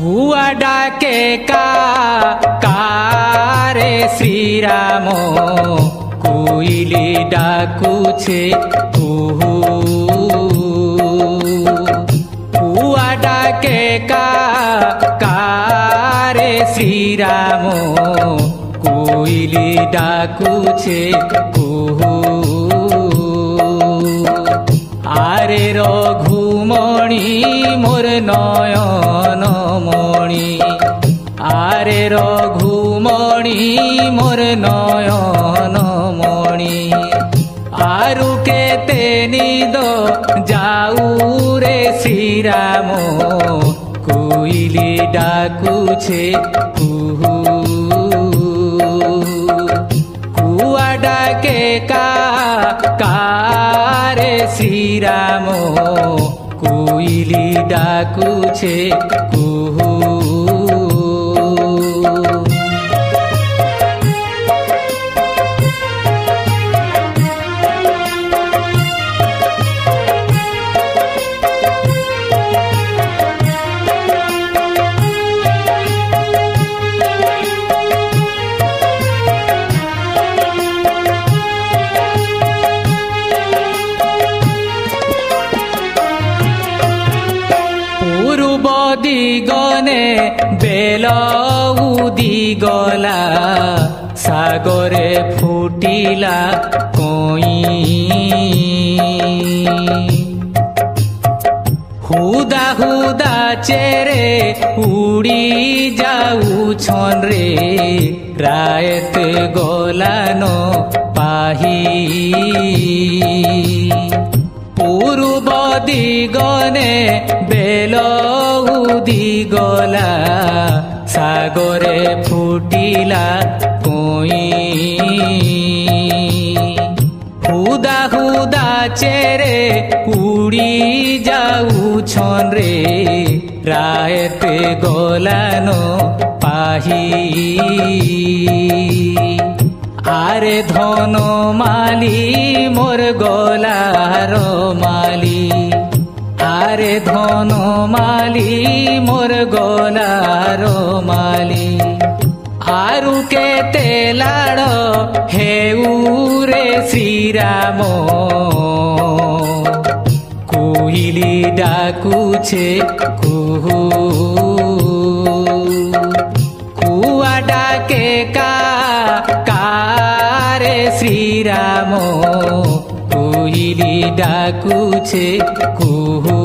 कुआ डाके कारे श्रीराम कोइली डाकुछे कुहू। कुआ डाके कारे श्रीराम कोइली डाकुछे कुहू। आरे रघुमणि मोर नयन मणि, आरे रघुमणि मोर नयन मणि। आरु केते निद जाऊ रे श्रीराम कोइली डाकुछे कुहू। कुआ डाके कारे श्रीराम कोइली डाकुछे कुहू। दिगने बेल उदिगला सागरे फुटिला कोई। हुदा हुदा चेरे उड़ी जाऊछन रे रायत गलानो पाही। पूर्व दिगने बेल उदिगला सागरे फुटिला कोई। हुदा हुदा चेरे उड़ी जाऊछन रे रायत गलानो पाही। आरे धन माली मोर गलार माली, आरे धन माली मोर गलार माली। आरु केते लाड़ हेउ रे श्रीराम कोइली डाकुछे कुहू। कुआ डाके कारे श्रीराम कोइली डाकुछे कुहू।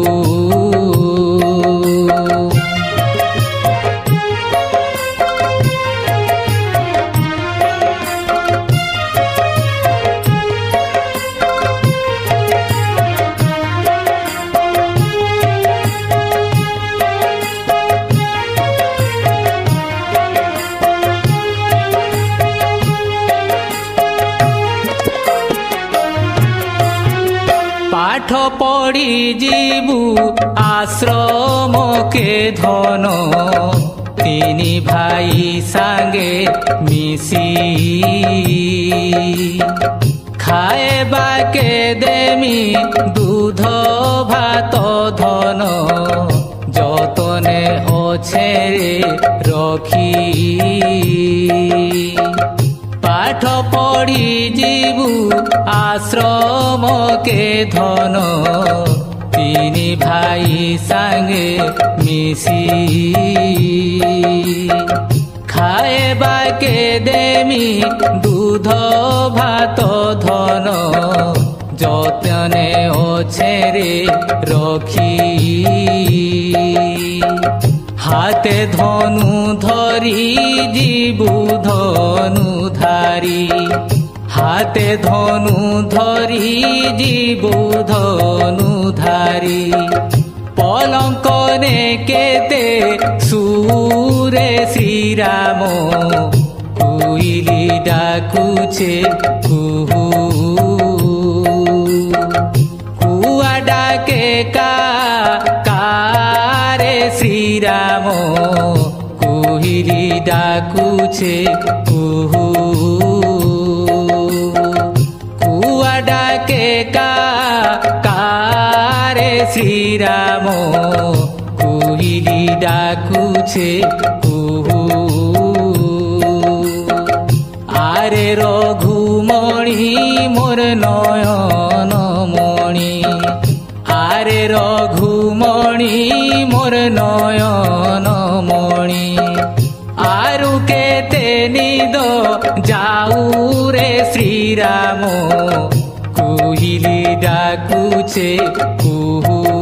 पाठ पढ़ी जीवु आश्रम के धन तीनी भाई सांगे मिसी। खाएबा के देमी दूध भात धन जतने अच्छे रखी। पाठ पढ़ी जीवु आश्रम के धन तीनी भाई सांगे मिसी। खाएबा के देमी दूध भात धन जतने अच्छे रखी। हाथे धनु धरी जीवु धनु धारी, हाथे धनु धरी जीवु धनु धारी। पलंकने केते सुरे श्रीराम कोइली डाकुछे कुहू। कुआ डाके कारे श्रीराम कोइली डाकुछे कुहू। कुआ डाके कारे श्रीराम कोइली ডাকুছে কুহু। আরে রঘুমণি মোর নয়ন মণি, আরে রঘুমণি মোর নয়ন মণি। আরু কেতে নিদ যাউ রে শ্রীরাম, কুহিলি ডাকুছে কুহু।